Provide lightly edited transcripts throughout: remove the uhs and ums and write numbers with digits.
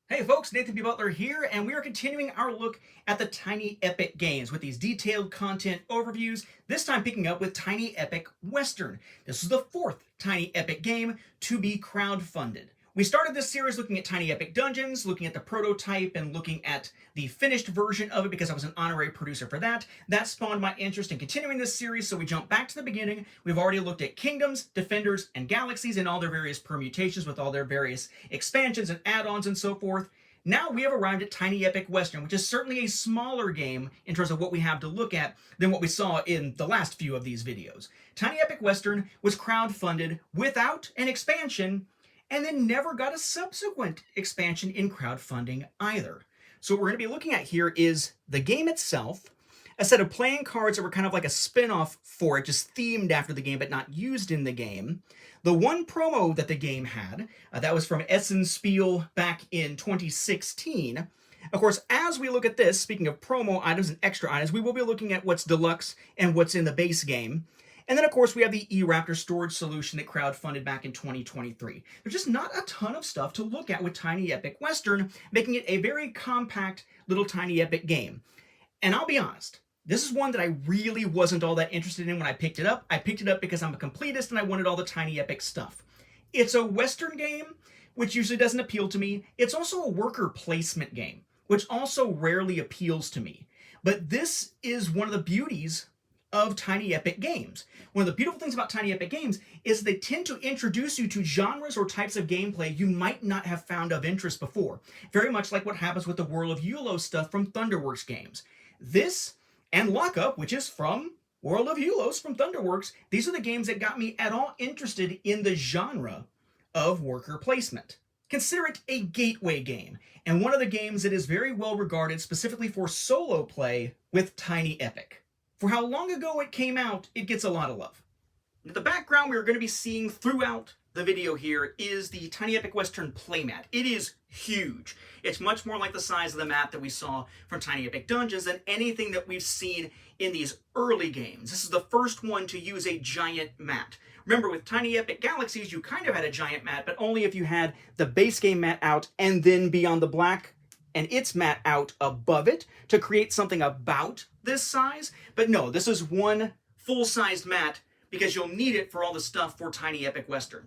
Hey folks, Nathan B. Butler here, and we are continuing our look at the Tiny Epic games with these detailed content overviews, this time picking up with Tiny Epic Western. This is the fourth Tiny Epic game to be crowdfunded. We started this series looking at Tiny Epic Dungeons, looking at the prototype and looking at the finished version of it because I was an honorary producer for that. That spawned my interest in continuing this series, so we jump back to the beginning. We've already looked at Kingdoms, Defenders, and Galaxies and all their various permutations with all their various expansions and add-ons and so forth. Now we have arrived at Tiny Epic Western, which is certainly a smaller game in terms of what we have to look at than what we saw in the last few of these videos. Tiny Epic Western was crowdfunded without an expansion, and then never got a subsequent expansion in crowdfunding either. So what we're going to be looking at here is the game itself, a set of playing cards that were kind of like a spin-off for it, just themed after the game but not used in the game. The one promo that the game had, that was from Essen Spiel back in 2016. Of course, as we look at this, speaking of promo items and extra items, we will be looking at what's deluxe and what's in the base game. And then, of course, we have the eRaptor storage solution that crowdfunded back in 2023. There's just not a ton of stuff to look at with Tiny Epic Western, making it a very compact little Tiny Epic game. And I'll be honest, this is one that I really wasn't all that interested in when I picked it up. I picked it up because I'm a completist and I wanted all the Tiny Epic stuff. It's a Western game, which usually doesn't appeal to me. It's also a worker placement game, which also rarely appeals to me. But this is one of the beauties of Tiny Epic games. One of the beautiful things about Tiny Epic games is they tend to introduce you to genres or types of gameplay you might not have found of interest before. Very much like what happens with the World of Eulo stuff from Thunderworks games. This and Lockup, which is from World of Eulos from Thunderworks, these are the games that got me at all interested in the genre of worker placement. Consider it a gateway game, and one of the games that is very well regarded specifically for solo play with Tiny Epic. For how long ago it came out, it gets a lot of love. The background we're going to be seeing throughout the video here is the Tiny Epic Western playmat. It is huge. It's much more like the size of the mat that we saw from Tiny Epic Dungeons than anything that we've seen in these early games. This is the first one to use a giant mat. Remember, with Tiny Epic Galaxies, you kind of had a giant mat, but only if you had the base game mat out and then Beyond the Black and its mat out above it to create something about this size. But no, this is one full-sized mat because you'll need it for all the stuff for Tiny Epic Western.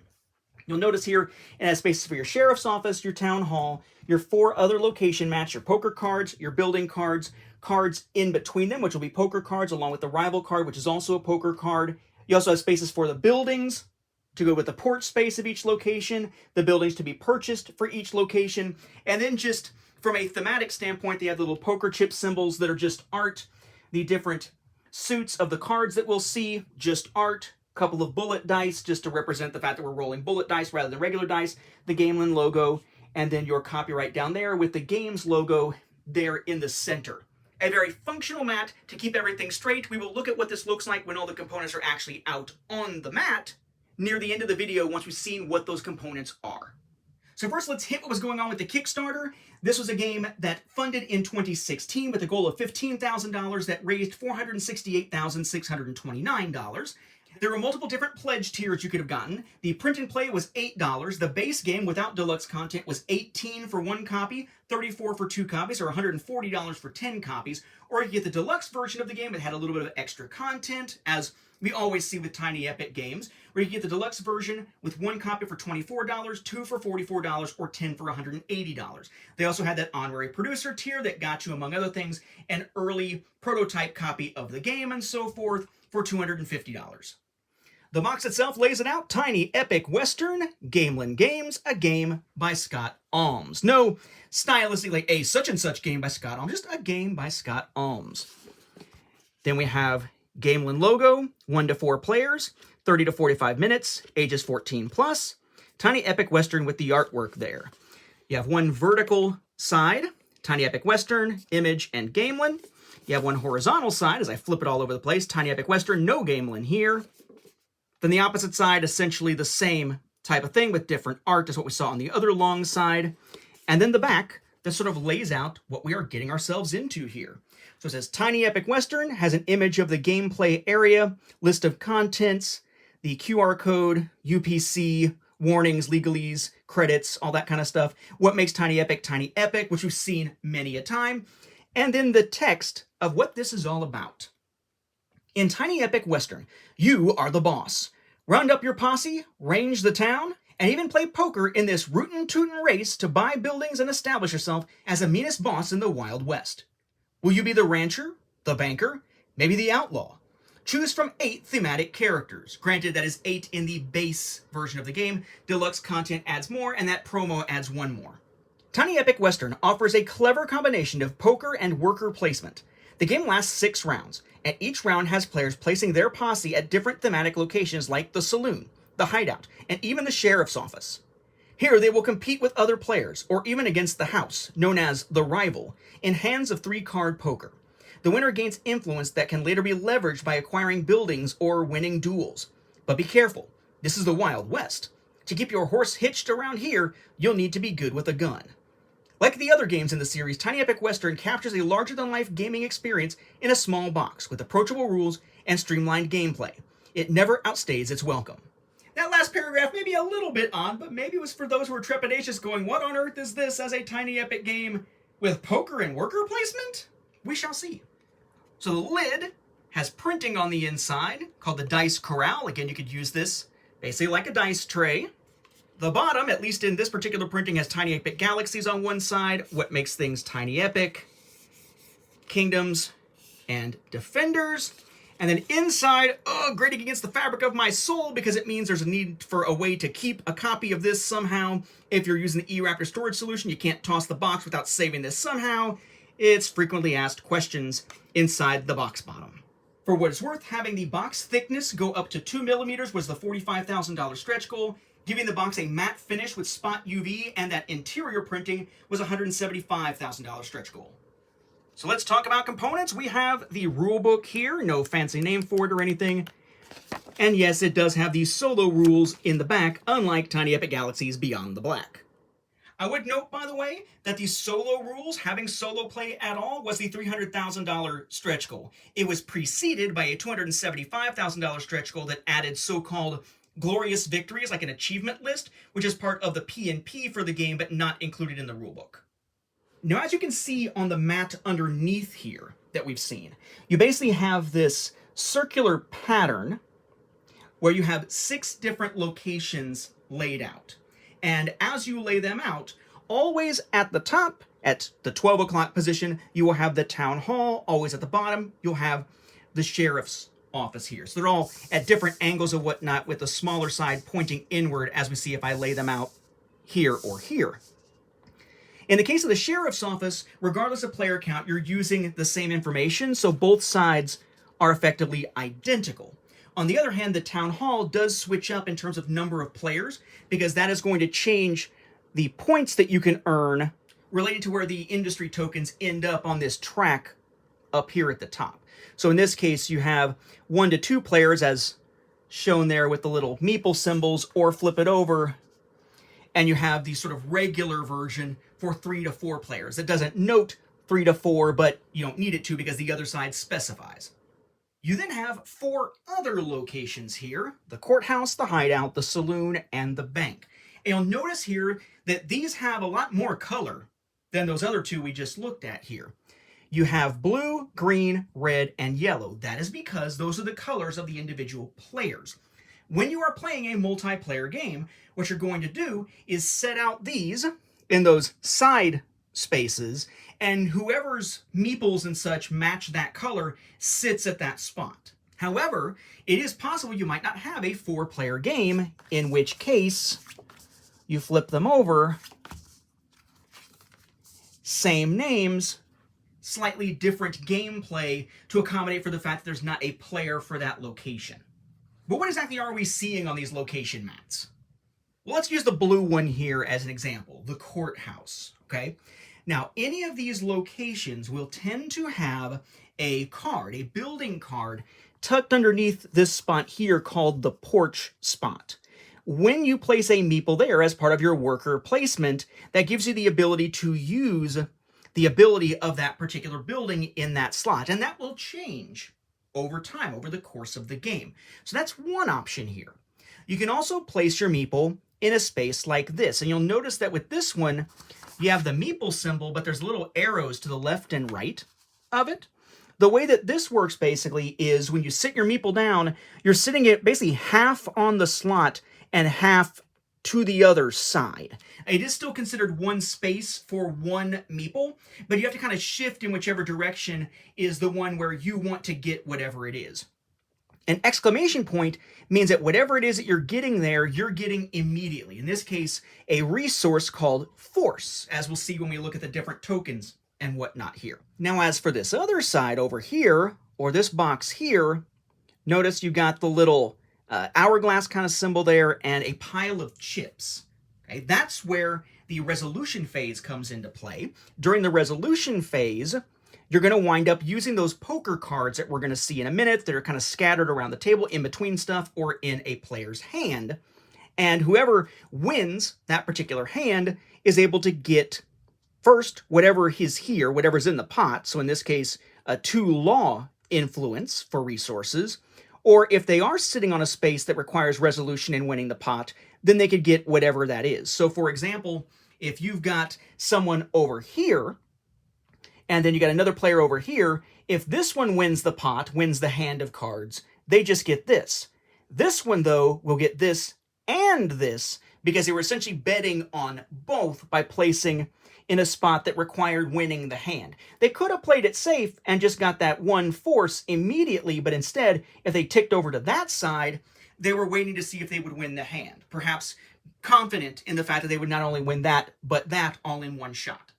You'll notice here it has spaces for your sheriff's office, your town hall, your 4 other location mats, your poker cards, your building cards, cards in between them, which will be poker cards, along with the rival card, which is also a poker card. You also have spaces for the buildings to go with the port space of each location, the buildings to be purchased for each location, and then just from a thematic standpoint, they have little poker chip symbols that are just art, the different suits of the cards that we'll see, just art, a couple of bullet dice just to represent the fact that we're rolling bullet dice rather than regular dice, the Gamelin logo, and then your copyright down there with the game's logo there in the center. A very functional mat to keep everything straight. We will look at what this looks like when all the components are actually out on the mat near the end of the video once we've seen what those components are. So first, let's hit what was going on with the Kickstarter. This was a game that funded in 2016 with a goal of $15,000 that raised $468,629. There were multiple different pledge tiers you could have gotten. The print and play was $8. The base game without deluxe content was $18 for 1 copy, $34 for 2 copies, or $140 for 10 copies. Or you get the deluxe version of the game that had a little bit of extra content, as we always see with Tiny Epic games, where you get the deluxe version with 1 copy for $24, 2 for $44, or 10 for $180. They also had that honorary producer tier that got you, among other things, an early prototype copy of the game and so forth for $250. The box itself lays it out: Tiny Epic Western, Gamelin Games, a game by Scott Almes. No stylistically a such and such game by Scott Almes, just a game by Scott Almes. Then we have Gamelin logo, 1 to 4 players, 30 to 45 minutes, ages 14 plus. Tiny Epic Western with the artwork there. You have one vertical side, Tiny Epic Western, image, and Gamelin. You have one horizontal side, as I flip it all over the place, Tiny Epic Western, no Gamelin here. Then the opposite side, essentially the same type of thing with different art as what we saw on the other long side. And then the back that sort of lays out what we are getting ourselves into here. So it says Tiny Epic Western, has an image of the gameplay area, list of contents, the QR code, UPC, warnings, legalese, credits, all that kind of stuff. What makes Tiny Epic, which we've seen many a time. And then the text of what this is all about. In Tiny Epic Western, you are the boss. Round up your posse, range the town, and even play poker in this rootin' tootin' race to buy buildings and establish yourself as the meanest boss in the Wild West. Will you be the rancher, the banker, maybe the outlaw? Choose from 8 thematic characters. Granted, that is 8 in the base version of the game. Deluxe content adds more, and that promo adds 1 more. Tiny Epic Western offers a clever combination of poker and worker placement. The game lasts 6 rounds, and each round has players placing their posse at different thematic locations like the saloon, the hideout, and even the sheriff's office. Here they will compete with other players, or even against the house, known as the rival, in hands of 3-card poker. The winner gains influence that can later be leveraged by acquiring buildings or winning duels. But be careful, this is the Wild West. To keep your horse hitched around here, you'll need to be good with a gun. Like the other games in the series, Tiny Epic Western captures a larger-than-life gaming experience in a small box with approachable rules and streamlined gameplay. It never outstays its welcome. That last paragraph may be a little bit odd, but maybe it was for those who are trepidatious going, what on earth is this as a Tiny Epic game with poker and worker placement? We shall see. So the lid has printing on the inside called the Dice Corral. Again, you could use this basically like a dice tray. The bottom, at least in this particular printing, has Tiny Epic Galaxies on one side, what makes things Tiny Epic, Kingdoms, and Defenders. And then inside, grating against the fabric of my soul, because it means there's a need for a way to keep a copy of this somehow. If you're using the eRaptor storage solution, you can't toss the box without saving this somehow. It's frequently asked questions inside the box bottom. For what it's worth, having the box thickness go up to 2 millimeters was the $45,000 stretch goal. Giving the box a matte finish with spot UV and that interior printing was a $175,000 stretch goal. So let's talk about components. We have the rulebook here, no fancy name for it or anything. And yes, it does have these solo rules in the back, unlike Tiny Epic Galaxies Beyond the Black. I would note, by the way, that the solo rules, having solo play at all, was the $300,000 stretch goal. It was preceded by a $275,000 stretch goal that added so-called glorious victories, like an achievement list, which is part of the P&P for the game, but not included in the rulebook. Now, as you can see on the mat underneath here that we've seen, you basically have this circular pattern where you have 6 different locations laid out. And as you lay them out, always at the top, at the 12 o'clock position, you will have the town hall. Always at the bottom, you'll have the sheriff's office here. So they're all at different angles and whatnot, with the smaller side pointing inward, as we see if I lay them out here or here. In the case of the sheriff's office, regardless of player count, you're using the same information, so both sides are effectively identical. On the other hand, the town hall does switch up in terms of number of players, because that is going to change the points that you can earn related to where the industry tokens end up on this track up here at the top. So in this case, you have 1 to 2 players as shown there with the little meeple symbols, or flip it over and you have the sort of regular version for 3 to 4 players. It doesn't note 3 to 4, but you don't need it to because the other side specifies. You then have 4 other locations here: the courthouse, the hideout, the saloon, and the bank. And you'll notice here that these have a lot more color than those other 2 we just looked at here. You have blue, green, red, and yellow. That is because those are the colors of the individual players. When you are playing a multiplayer game, what you're going to do is set out these in those side spaces, and whoever's meeples and such match that color sits at that spot. However, it is possible you might not have a 4-player game, in which case you flip them over, same names, slightly different gameplay to accommodate for the fact that there's not a player for that location. But what exactly are we seeing on these location mats? Well, let's use the blue one here as an example, the courthouse, okay? Now, any of these locations will tend to have a card, a building card, tucked underneath this spot here called the porch spot. When you place a meeple there as part of your worker placement, that gives you the ability to use the ability of that particular building in that slot, and that will change over time, over the course of the game. So that's one option here. You can also place your meeple in a space like this. And you'll notice that with this one, you have the meeple symbol, but there's little arrows to the left and right of it. The way that this works basically is when you sit your meeple down, you're sitting it basically half on the slot and half to the other side. It is still considered one space for one meeple, but you have to kind of shift in whichever direction is the one where you want to get whatever it is. An exclamation point means that whatever it is that you're getting there, you're getting immediately. In this case, a resource called force, as we'll see when we look at the different tokens and whatnot here. Now, as for this other side over here, or this box here, notice you got the little hourglass kind of symbol there and a pile of chips. Okay, that's where the resolution phase comes into play. During the resolution phase, you're going to wind up using those poker cards that we're going to see in a minute that are kind of scattered around the table in between stuff or in a player's hand. And whoever wins that particular hand is able to get first whatever is here, whatever's in the pot. So in this case, a 2 law influence for resources. Or if they are sitting on a space that requires resolution in winning the pot, then they could get whatever that is. So for example, if you've got someone over here, and then you got another player over here, if this one wins the pot, wins the hand of cards, they just get this. This one, though, will get this and this, because they were essentially betting on both by placing in a spot that required winning the hand. They could have played it safe and just got that one force immediately, but instead, if they ticked over to that side, they were waiting to see if they would win the hand, perhaps confident in the fact that they would not only win that, but that all in one shot.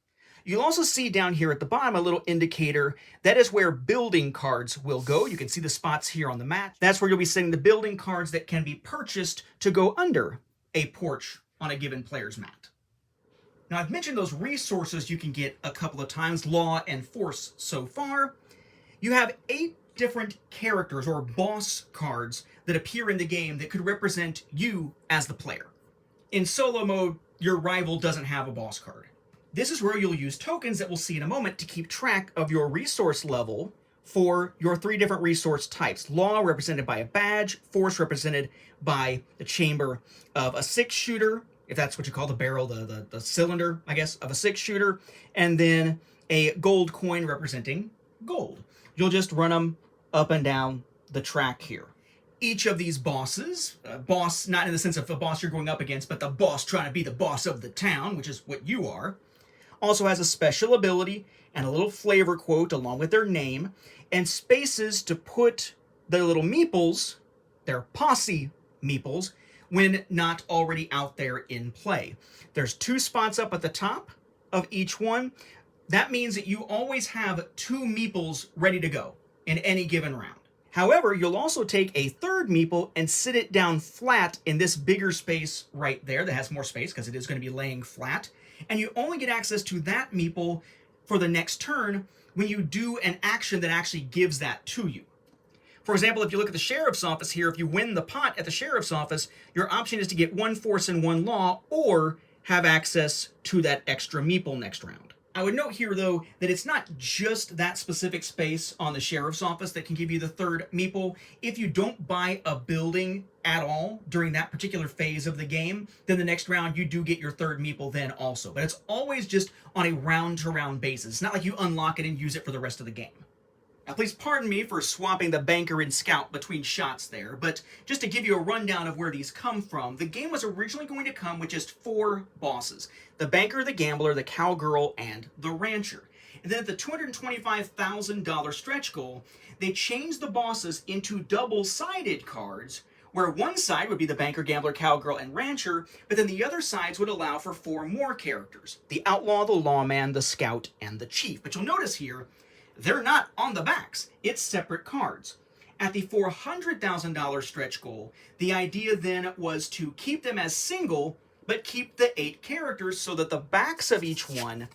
You'll also see down here at the bottom a little indicator. That is where building cards will go. You can see the spots here on the map. That's where you'll be setting the building cards that can be purchased to go under a porch on a given player's mat. Now, I've mentioned those resources you can get a couple of times, law and force so far. You have 8 different characters or boss cards that appear in the game that could represent you as the player. In solo mode, your rival doesn't have a boss card. This is where you'll use tokens that we'll see in a moment to keep track of your resource level for your 3 different resource types. Law represented by a badge, force represented by the chamber of a 6-shooter, if that's what you call the barrel, the cylinder, I guess, of a 6-shooter, and then a gold coin representing gold. You'll just run them up and down the track here. Each of these bosses, boss not in the sense of a boss you're going up against, but the boss trying to be the boss of the town, which is what you are, also has a special ability and a little flavor quote along with their name, and spaces to put their little meeples, their posse meeples, when not already out there in play. There's 2 spots up at the top of each one. That means that you always have 2 meeples ready to go in any given round. However, you'll also take a 3rd meeple and sit it down flat in this bigger space right there that has more space because it is going to be laying flat. And you only get access to that meeple for the next turn when you do an action that actually gives that to you. For example, if you look at the sheriff's office here, if you win the pot at the sheriff's office, your option is to get 1 force and 1 law or have access to that extra meeple next round. I would note here, though, that it's not just that specific space on the sheriff's office that can give you the 3rd meeple. If you don't buy a building at all during that particular phase of the game, then the next round you do get your 3rd meeple then also. But it's always just on a round-to-round basis. It's not like you unlock it and use it for the rest of the game. Now, please pardon me for swapping the banker and scout between shots there, but just to give you a rundown of where these come from, the game was originally going to come with just 4 bosses: the banker, the gambler, the cowgirl, and the rancher. And then at the $225,000 stretch goal, they changed the bosses into double-sided cards, where one side would be the banker, gambler, cowgirl, and rancher, but then the other sides would allow for 4 more characters: the outlaw, the lawman, the scout, and the chief. But you'll notice here, they're not on the backs. It's separate cards. At the $400,000 stretch goal, the idea then was to keep them as single, but keep the 8 characters so that the backs of each one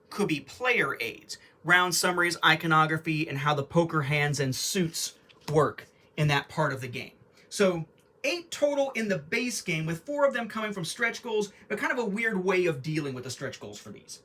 could be player aids, round summaries, iconography, and how the poker hands and suits work in that part of the game. So 8 total in the base game, with 4 of them coming from stretch goals, but kind of a weird way of dealing with the stretch goals for these.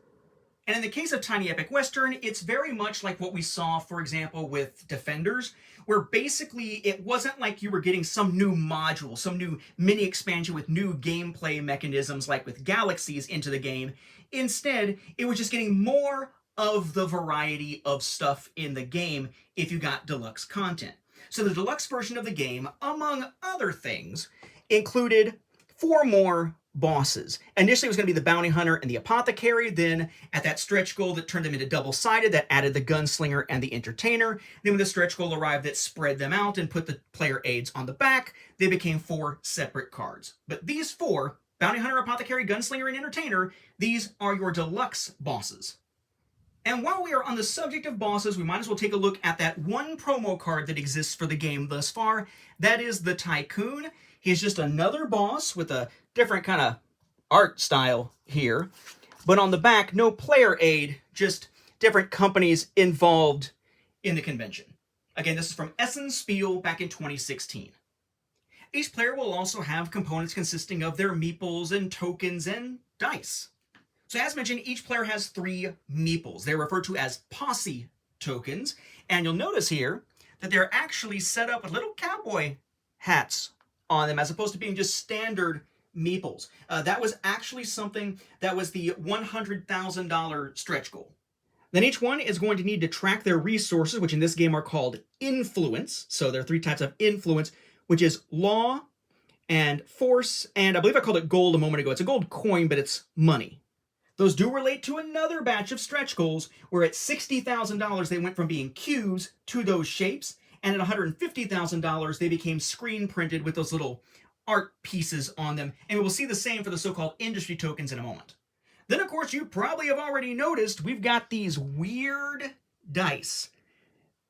And in the case of Tiny Epic Western, it's very much like what we saw, for example, with Defenders, where basically it wasn't like you were getting some new module, some new mini expansion with new gameplay mechanisms like with Galaxies into the game. Instead, it was just getting more of the variety of stuff in the game if you got deluxe content. So the deluxe version of the game, among other things, included 4 more bosses. Initially, it was going to be the Bounty Hunter and the Apothecary. Then, at that stretch goal that turned them into double-sided, that added the Gunslinger and the Entertainer. Then, when the stretch goal arrived, that spread them out and put the player aids on the back. They became 4 separate cards. But these 4, Bounty Hunter, Apothecary, Gunslinger, and Entertainer, these are your deluxe bosses. And while we are on the subject of bosses, we might as well take a look at that one promo card that exists for the game thus far. That is the Tycoon. He's just another boss with a different kind of art style here. But on the back, no player aid, just different companies involved in the convention. Again, this is from Essen Spiel back in 2016. Each player will also have components consisting of their meeples and tokens and dice. So as mentioned, each player has 3 meeples. They're referred to as posse tokens. And you'll notice here that they're actually set up with little cowboy hats on them as opposed to being just standard meeples. That was actually something that was the $100,000 stretch goal. Then each one is going to need to track their resources, which in this game are called influence. So there are 3 types of influence, which is law and force, and I believe I called it gold a moment ago. It's a gold coin, but it's money. Those do relate to another batch of stretch goals, where at $60,000 they went from being cubes to those shapes, and at $150,000 they became screen printed with those little art pieces on them, and we will see the same for the so-called industry tokens in a moment. Then, of course, you probably have already noticed we've got these weird dice.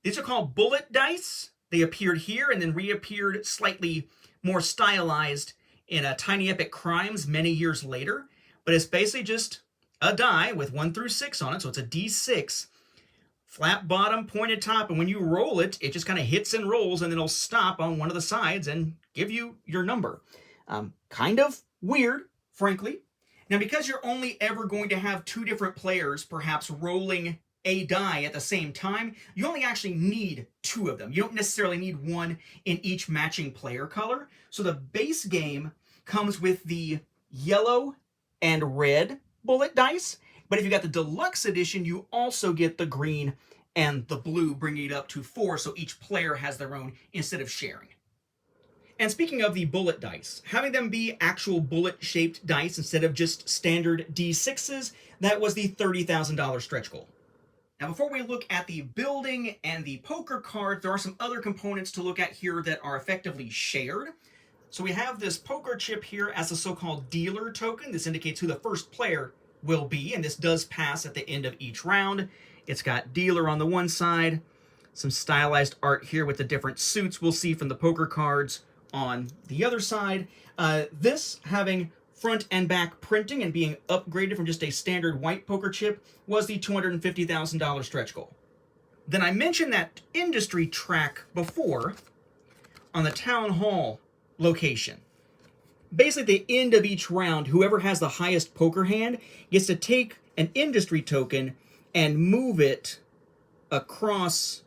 These are called bullet dice. They appeared here and then reappeared slightly more stylized in a Tiny Epic Crimes many years later, but it's basically just a die with 1 through 6 on it, so it's a D6, flat bottom, pointed top, and when you roll it, it just kind of hits and rolls, and then it'll stop on one of the sides and give you your number. Kind of weird, frankly. Now, because you're only ever going to have 2 different players, perhaps rolling a die at the same time, you only actually need 2 of them. You don't necessarily need 1 in each matching player color. So the base game comes with the yellow and red bullet dice, but if you got the deluxe edition, you also get the green and the blue, bringing it up to 4, so each player has their own instead of sharing. And speaking of the bullet dice, having them be actual bullet-shaped dice instead of just standard D6s, that was the $30,000 stretch goal. Now, before we look at the building and the poker cards, there are some other components to look at here that are effectively shared. So we have this poker chip here as a so-called dealer token. This indicates who the first player will be, and this does pass at the end of each round. It's got dealer on the one side, some stylized art here with the different suits we'll see from the poker cards on the other side. This having front and back printing and being upgraded from just a standard white poker chip was the $250,000 stretch goal. Then I mentioned that industry track before on the town hall location. Basically, at the end of each round, whoever has the highest poker hand gets to take an industry token and move it across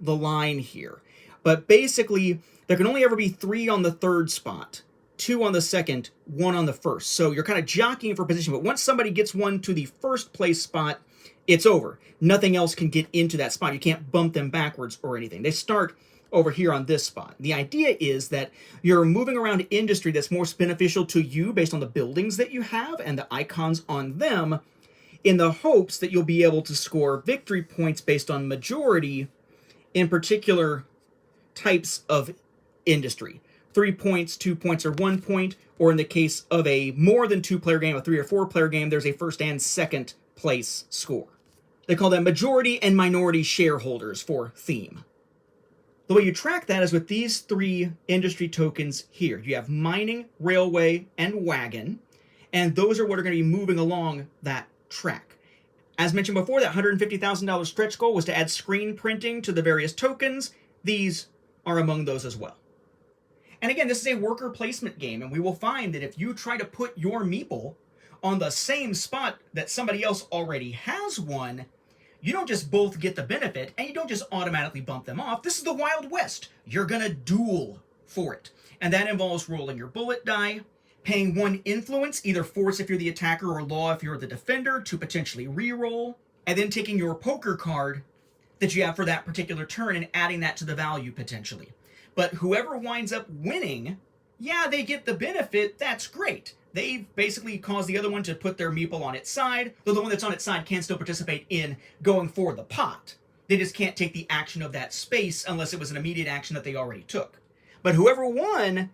the line here. But basically, there can only ever be 3 on the 3rd spot, 2 on the 2nd, 1 on the 1st. So you're kind of jockeying for position, but once somebody gets one to the 1st place spot, it's over. Nothing else can get into that spot. You can't bump them backwards or anything. They start over here on this spot. The idea is that you're moving around industry that's more beneficial to you based on the buildings that you have and the icons on them, in the hopes that you'll be able to score victory points based on majority in particular types of industry. 3 points, 2 points, or 1 point, or in the case of a more than 2-player game, a 3 or 4-player game, there's a 1st and 2nd place score. They call them majority and minority shareholders for theme. The way you track that is with these 3 industry tokens here. You have mining, railway, and wagon, and those are what are going to be moving along that track. As mentioned before, that $150,000 stretch goal was to add screen printing to the various tokens. These are among those as well. And again, this is a worker placement game, and we will find that if you try to put your meeple on the same spot that somebody else already has one, you don't just both get the benefit, and you don't just automatically bump them off. This is the Wild West. You're gonna duel for it. And that involves rolling your bullet die, paying 1 influence, either force if you're the attacker or law if you're the defender, to potentially reroll, and then taking your poker card that you have for that particular turn and adding that to the value potentially. But whoever winds up winning, yeah, they get the benefit, that's great. They basically cause the other one to put their meeple on its side, though the one that's on its side can still participate in going for the pot. They just can't take the action of that space unless it was an immediate action that they already took. But whoever won,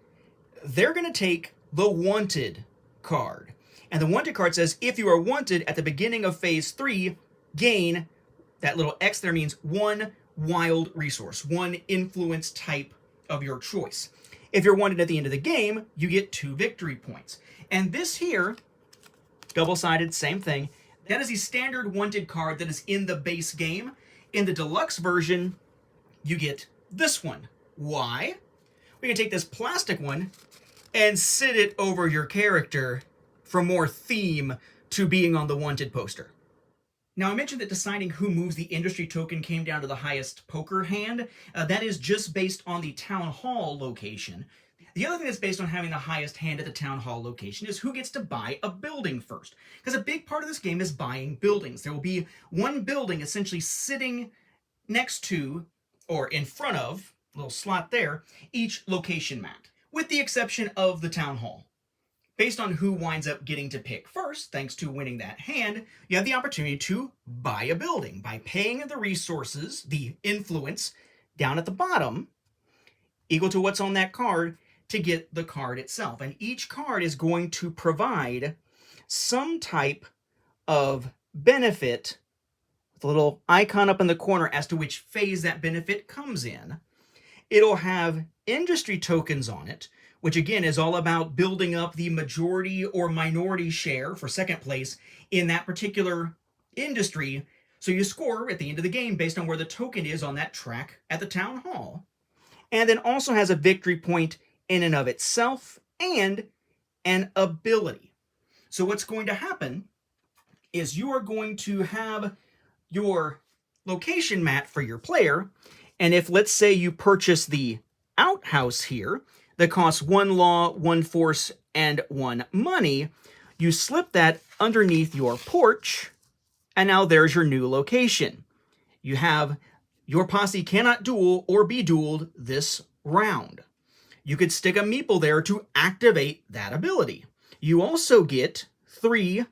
they're going to take the wanted card. And the wanted card says, if you are wanted at the beginning of phase 3, gain, that little X there means 1 wild resource, 1 influence type of your choice. If you're wanted at the end of the game, you get 2 victory points. And this here, double-sided, same thing, that is the standard wanted card that is in the base game. In the deluxe version, you get this one. Why? We can take this plastic one and sit it over your character for more theme to being on the wanted poster. Now, I mentioned that deciding who moves the industry token came down to the highest poker hand. That is just based on the town hall location. The other thing that's based on having the highest hand at the town hall location is who gets to buy a building first. Because a big part of this game is buying buildings. There will be one building essentially sitting next to, or in front of, a little slot there, each location mat, with the exception of the town hall. Based on who winds up getting to pick first, thanks to winning that hand, you have the opportunity to buy a building by paying the resources, the influence, down at the bottom, equal to what's on that card, to get the card itself. And each card is going to provide some type of benefit with a little icon up in the corner as to which phase that benefit comes in. It'll have industry tokens on it, which again is all about building up the majority or minority share for second place in that particular industry. So you score at the end of the game based on where the token is on that track at the town hall. And then also has a victory point in and of itself and an ability. So what's going to happen is you are going to have your location mat for your player, and if, let's say, you purchase the outhouse here that costs 1 law, 1 force, and 1 money, you slip that underneath your porch, and now there's your new location. You have your posse cannot duel or be dueled this round. You could stick a meeple there to activate that ability. You also get 3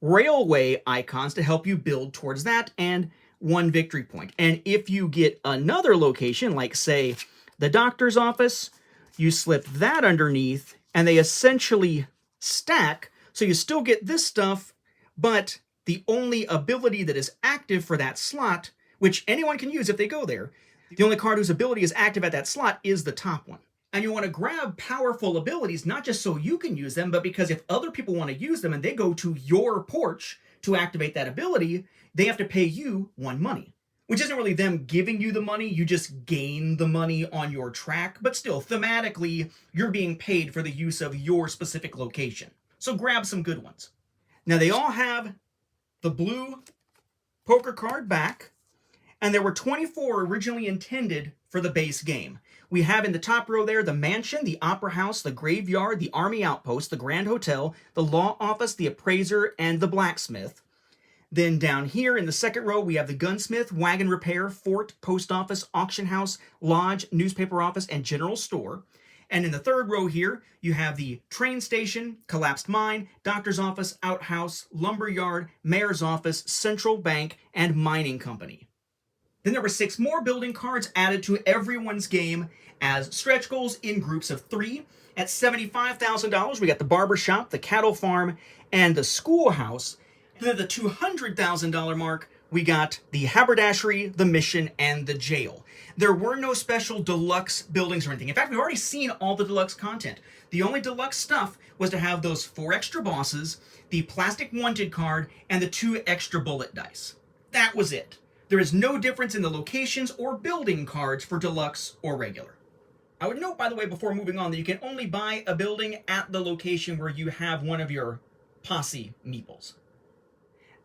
railway icons to help you build towards that and 1 victory point. And if you get another location, like say the doctor's office, you slip that underneath and they essentially stack. So you still get this stuff, but the only ability that is active for that slot, which anyone can use if they go there, the only card whose ability is active at that slot is the top one. And you want to grab powerful abilities, not just so you can use them, but because if other people want to use them and they go to your porch to activate that ability, they have to pay you 1 money. Which isn't really them giving you the money, you just gain the money on your track, but still, thematically, you're being paid for the use of your specific location. So grab some good ones. Now they all have the blue poker card back, and there were 24 originally intended for the base game. We have in the top row there the mansion, the opera house, the graveyard, the army outpost, the grand hotel, the law office, the appraiser, and the blacksmith. Then down here in the second row, we have the gunsmith, wagon repair, fort, post office, auction house, lodge, newspaper office, and general store. And in the third row here, you have the train station, collapsed mine, doctor's office, outhouse, lumber yard, mayor's office, central bank, and mining company. Then there were 6 more building cards added to everyone's game as stretch goals in groups of 3. At $75,000, we got the barber shop, the cattle farm, and the schoolhouse. Then at the $200,000 mark, we got the haberdashery, the mission, and the jail. There were no special deluxe buildings or anything. In fact, we've already seen all the deluxe content. The only deluxe stuff was to have those 4 extra bosses, the plastic wanted card, and the 2 extra bullet dice. That was it. There is no difference in the locations or building cards for deluxe or regular. I would note, by the way, before moving on, that you can only buy a building at the location where you have one of your posse meeples.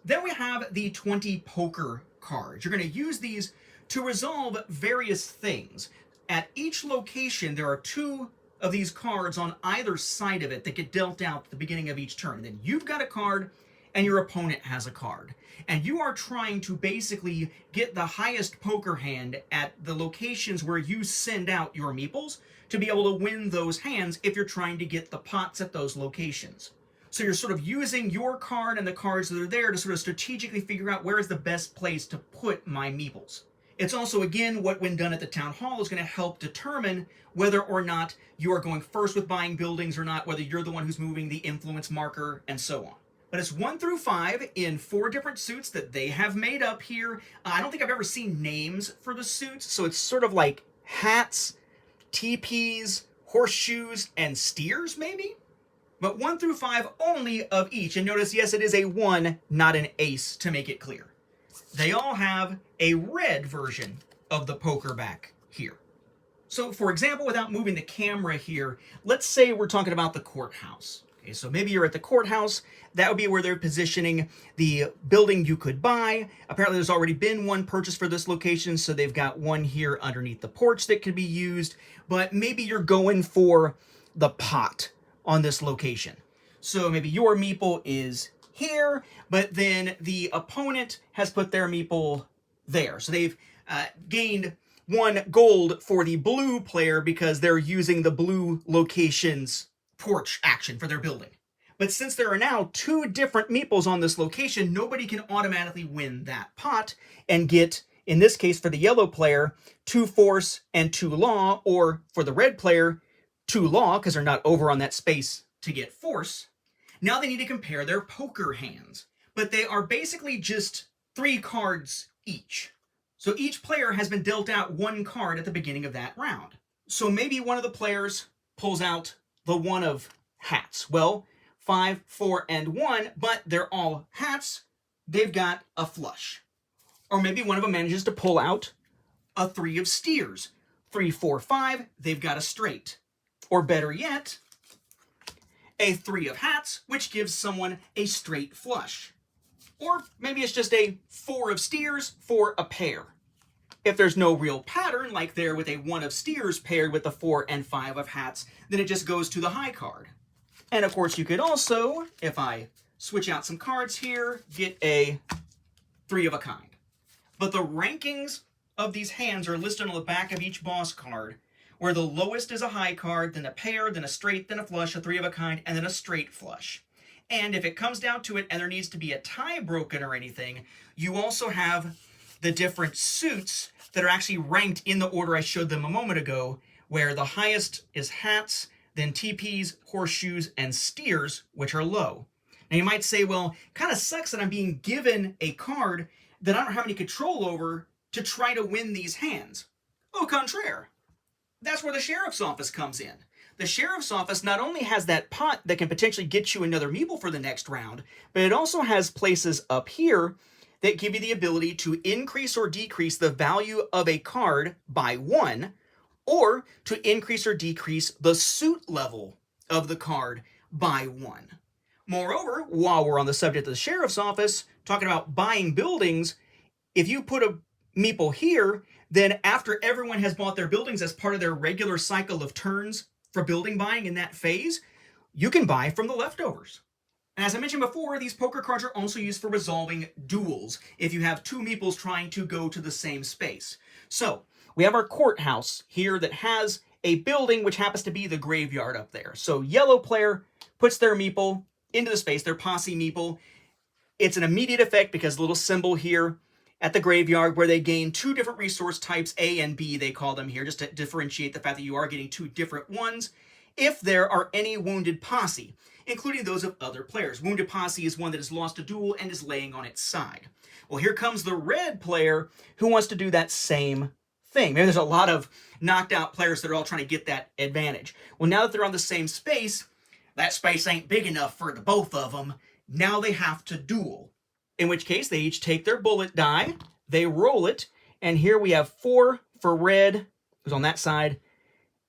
Then we have the 20 poker cards. You're going to use these to resolve various things. At each location, there are 2 of these cards on either side of it that get dealt out at the beginning of each turn. And then you've got a card, and your opponent has a card. And you are trying to basically get the highest poker hand at the locations where you send out your meeples to be able to win those hands if you're trying to get the pots at those locations. So you're sort of using your card and the cards that are there to sort of strategically figure out where is the best place to put my meeples. It's also, again, what when done at the town hall is going to help determine whether or not you are going first with buying buildings or not, whether you're the one who's moving the influence marker, and so on. But it's 1 through 5 in 4 different suits that they have made up here. I don't think I've ever seen names for the suits, so it's sort of like hats, teepees, horseshoes, and steers, maybe? But 1 through 5 only of each. And notice, yes, it is a 1, not an ace, to make it clear. They all have a red version of the poker back here. So, for example, without moving the camera here, let's say we're talking about the courthouse. Okay, so maybe you're at the courthouse. That would be where they're positioning the building you could buy. Apparently, there's already been one purchased for this location, so they've got one here underneath the porch that could be used. But maybe you're going for the pot on this location. So maybe your meeple is here, but then the opponent has put their meeple there. So they've gained 1 gold for the blue player because they're using the blue location's porch action for their building. But since there are now 2 different meeples on this location, nobody can automatically win that pot and get, in this case for the yellow player, 2 force and 2 law, or for the red player, 2 law, because they're not over on that space to get force. Now they need to compare their poker hands, but they are basically just 3 cards each. So each player has been dealt out 1 card at the beginning of that round. So maybe one of the players pulls out the 1 of hats. Well, 5, 4, and 1, but they're all hats. They've got a flush. Or maybe one of them manages to pull out a 3 of steers. 3, 4, 5, they've got a straight. Or better yet, a 3 of hats, which gives someone a straight flush. Or maybe it's just a 4 of steers for a pair. If there's no real pattern, like there with a 1 of steers paired with the 4 and 5 of hats, then it just goes to the high card. And of course you could also, if I switch out some cards here, get a 3 of a kind. But the rankings of these hands are listed on the back of each boss card, where the lowest is a high card, then a pair, then a straight, then a flush, a 3 of a kind, and then a straight flush. And if it comes down to it and there needs to be a tie broken or anything, you also have the different suits that are actually ranked in the order I showed them a moment ago, where the highest is hats, then teepees, horseshoes, and steers, which are low. Now you might say, well, kind of sucks that I'm being given a card that I don't have any control over to try to win these hands. Au contraire. That's where the sheriff's office comes in. The sheriff's office not only has that pot that can potentially get you another meeple for the next round, but it also has places up here that give you the ability to increase or decrease the value of a card by 1, or to increase or decrease the suit level of the card by 1. Moreover, while we're on the subject of the sheriff's office, talking about buying buildings, if you put a meeple here, then after everyone has bought their buildings as part of their regular cycle of turns for building buying in that phase, you can buy from the leftovers. And as I mentioned before, these poker cards are also used for resolving duels if you have 2 meeples trying to go to the same space. So we have our courthouse here that has a building which happens to be the graveyard up there. So yellow player puts their meeple into the space, their posse meeple. It's an immediate effect because the little symbol here at the graveyard where they gain 2 different resource types, A and B they call them here, just to differentiate the fact that you are getting 2 different ones, if there are any wounded posse, including those of other players. Wounded posse is one that has lost a duel and is laying on its side. Well, here comes the red player who wants to do that same thing. Maybe there's a lot of knocked out players that are all trying to get that advantage. Well, now that they're on the same space, that space ain't big enough for the both of them. Now they have to duel. In which case, they each take their bullet die, they roll it, and here we have 4 for red, who's on that side,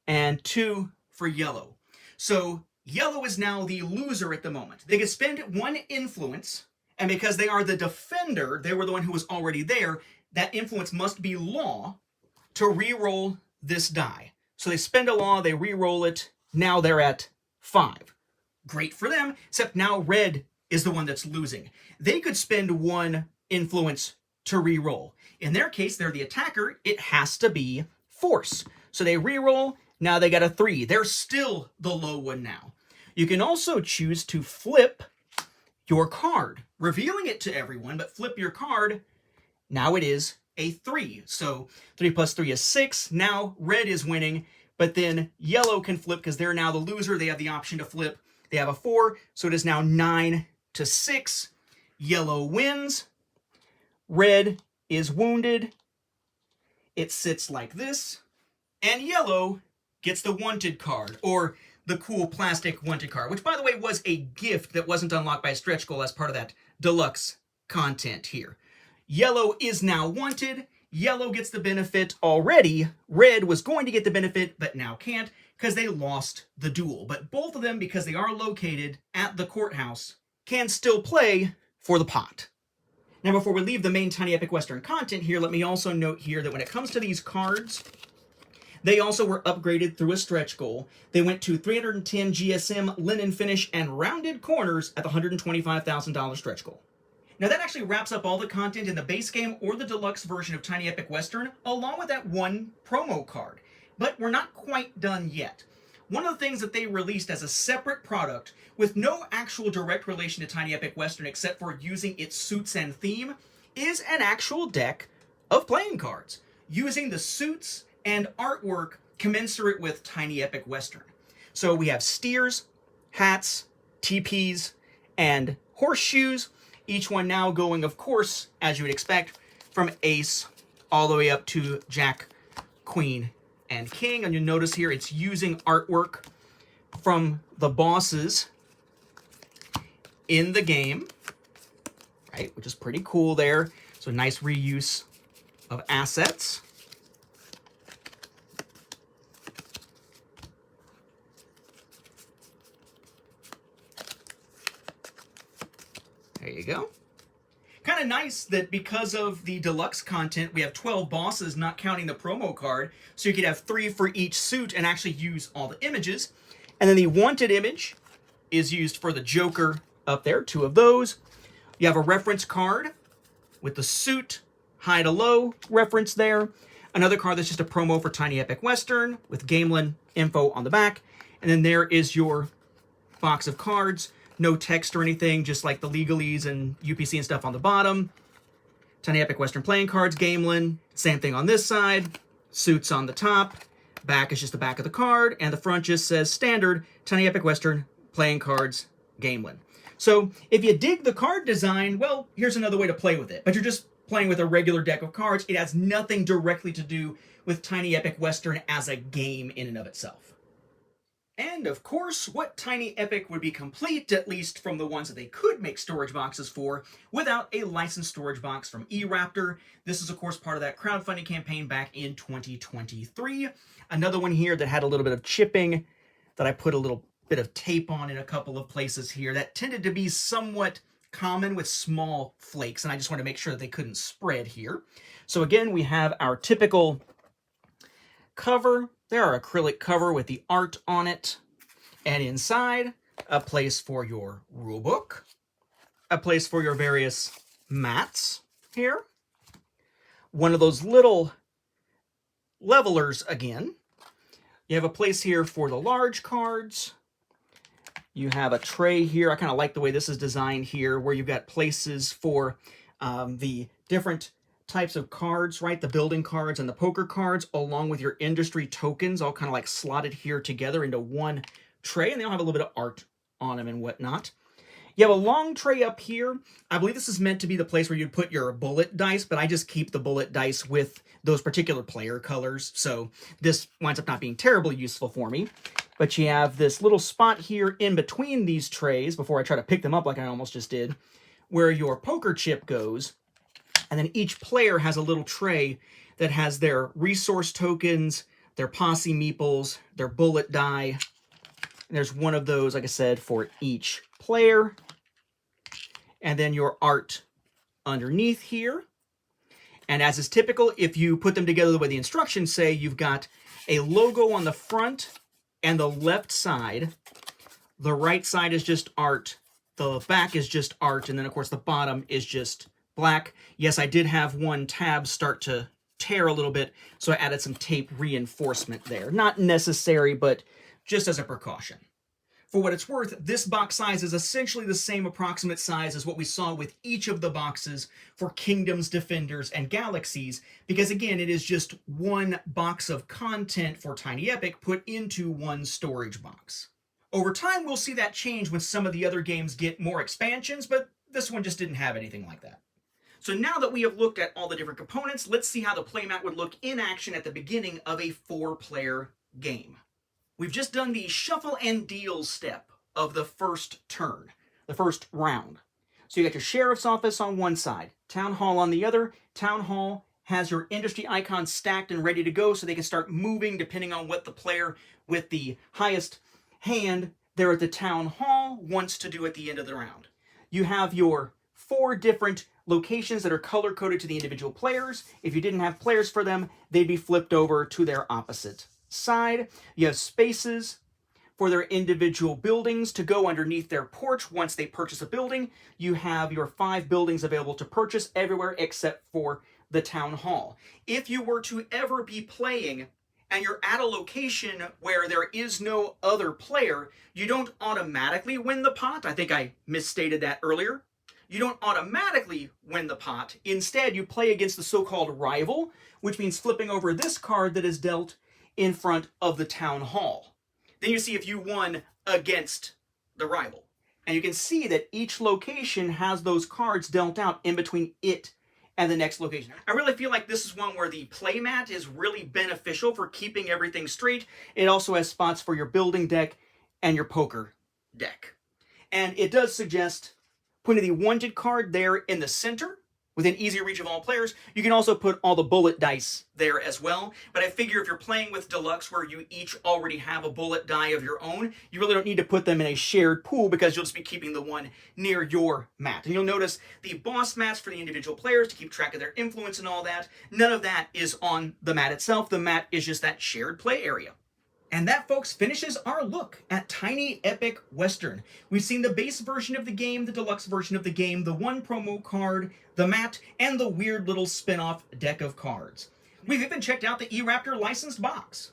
and 2 for yellow. So Yellow is now the loser at the moment. They can spend 1 influence, and because they are the defender, they were the one who was already there, that influence must be law to re-roll this die. So they spend a law, they re-roll it, now they're at 5. Great for them, except now red is the one that's losing. They could spend 1 influence to re-roll. In their case, they're the attacker, it has to be force. So they re-roll, now they got a 3. They're still the low one now. You can also choose to flip your card, revealing it to everyone, but flip your card. Now it is a 3. So 3 plus 3 is 6. Now red is winning, but then yellow can flip because they're now the loser. They have the option to flip. They have a 4, so it is now 9-6. Yellow wins. Red is wounded. It sits like this, and yellow gets the wanted card, or the cool plastic wanted card, which by the way was a gift that wasn't unlocked by a stretch goal as part of that deluxe content here. Yellow is now wanted. Yellow gets the benefit already. Red was going to get the benefit, but now can't because they lost the duel. But both of them, because they are located at the courthouse, can still play for the pot. Now, before we leave the main Tiny Epic Western content here, let me also note here that when it comes to these cards, they also were upgraded through a stretch goal. They went to 310 GSM, linen finish, and rounded corners at the $125,000 stretch goal. Now that actually wraps up all the content in the base game or the deluxe version of Tiny Epic Western, along with that 1 promo card. But we're not quite done yet. One of the things that they released as a separate product with no actual direct relation to Tiny Epic Western except for using its suits and theme is an actual deck of playing cards, using the suits and artwork commensurate with Tiny Epic Western. So we have steers, hats, teepees, and horseshoes, each one now going, of course, as you would expect, from ace all the way up to jack, queen, and king. And you'll notice here it's using artwork from the bosses in the game, right, which is pretty cool there. So nice reuse of assets. There you go. Kind of nice that because of the deluxe content, we have 12 bosses, not counting the promo card, so you could have 3 for each suit and actually use all the images. And then the wanted image is used for the Joker up there, 2 of those. You have a reference card with the suit, high to low reference there. Another card that's just a promo for Tiny Epic Western with Gamelin info on the back. And then there is your box of cards. No text or anything, just like the legalese and UPC and stuff on the bottom. Tiny Epic Western playing cards, Gamelin. Same thing on this side. Suits on the top. Back is just the back of the card. And the front just says standard Tiny Epic Western playing cards, Gamelin. So if you dig the card design, well, here's another way to play with it. But you're just playing with a regular deck of cards. It has nothing directly to do with Tiny Epic Western as a game in and of itself. And of course, what Tiny Epic would be complete, at least from the ones that they could make storage boxes for, without a licensed storage box from eRaptor. This is of course part of that crowdfunding campaign back in 2023. Another one here that had a little bit of chipping that I put a little bit of tape on in a couple of places here that tended to be somewhat common with small flakes, and I just want to make sure that they couldn't spread here. So again, we have our typical cover. There are acrylic cover with the art on it. And inside, a place for your rulebook. A place for your various mats here. One of those little levelers again. You have a place here for the large cards. You have a tray here. I kind of like the way this is designed here, where you've got places for the different types of cards, right? The building cards and the poker cards, along with your industry tokens, all kind of like slotted here together into one tray, and they all have a little bit of art on them and whatnot. You have a long tray up here. I believe this is meant to be the place where you'd put your bullet dice, but I just keep the bullet dice with those particular player colors, so this winds up not being terribly useful for me. But you have this little spot here in between these trays, before I try to pick them up like I almost just did, where your poker chip goes. And then each player has a little tray that has their resource tokens, their posse meeples, their bullet die, And there's one of those, like I said, for each player. And then your art underneath here. And as is typical, if you put them together the way the instructions say, you've got a logo on the front and the left side. The right side is just art. The back is just art. And then, of course, the bottom is just black. Yes, I did have one tab start to tear a little bit, so I added some tape reinforcement there. Not necessary, but just as a precaution. For what it's worth, this box size is essentially the same approximate size as what we saw with each of the boxes for Kingdoms, Defenders, and Galaxies, because again, it is just one box of content for Tiny Epic put into one storage box. Over time, we'll see that change when some of the other games get more expansions, but this one just didn't have anything like that. So now that we have looked at all the different components, let's see how the playmat would look in action at the beginning of a 4-player game. We've just done the shuffle and deal step of the first turn, the first round. So you got your sheriff's office on one side, town hall on the other. Town hall has your industry icons stacked and ready to go so they can start moving depending on what the player with the highest hand there at the town hall wants to do at the end of the round. You have your 4 different locations that are color-coded to the individual players. If you didn't have players for them, they'd be flipped over to their opposite side. You have spaces for their individual buildings to go underneath their porch once they purchase a building. You have your 5 buildings available to purchase everywhere except for the town hall. If you were to ever be playing and you're at a location where there is no other player, you don't automatically win the pot. I think I misstated that earlier. You don't automatically win the pot. Instead, you play against the so-called rival, which means flipping over this card that is dealt in front of the town hall. Then you see if you won against the rival. And you can see that each location has those cards dealt out in between it and the next location. I really feel like this is one where the playmat is really beneficial for keeping everything straight. It also has spots for your building deck and your poker deck. And it does suggest putting the wanted card there in the center within easy reach of all players. You can also put all the bullet dice there as well. But I figure if you're playing with Deluxe where you each already have a bullet die of your own, you really don't need to put them in a shared pool because you'll just be keeping the one near your mat. And you'll notice the boss mats for the individual players to keep track of their influence and all that. None of that is on the mat itself. The mat is just that shared play area. And that, folks, finishes our look at Tiny Epic Western. We've seen the base version of the game, the deluxe version of the game, the one promo card, the mat, and the weird little spin-off deck of cards. We've even checked out the eRaptor licensed box.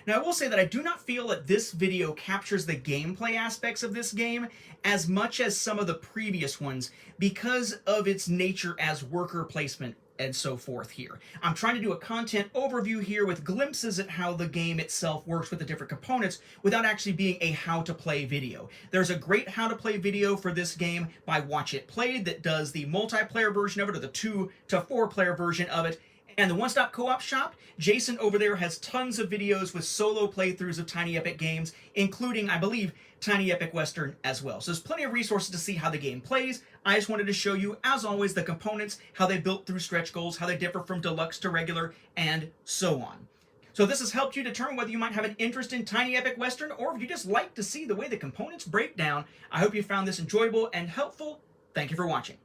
Now, I will say that I do not feel that this video captures the gameplay aspects of this game as much as some of the previous ones because of its nature as worker placement and so forth here. I'm trying to do a content overview here with glimpses at how the game itself works with the different components without actually being a how to play video. There's a great how to play video for this game by Watch It Played that does the multiplayer version of it or the 2 to 4 player version of it. And the One Stop Co-op Shop, Jason over there has tons of videos with solo playthroughs of Tiny Epic games, including, I believe, Tiny Epic Western as well. So there's plenty of resources to see how the game plays. I just wanted to show you, as always, the components, how they built through stretch goals, how they differ from deluxe to regular, and so on. So if this has helped you determine whether you might have an interest in Tiny Epic Western, or if you just like to see the way the components break down, I hope you found this enjoyable and helpful. Thank you for watching.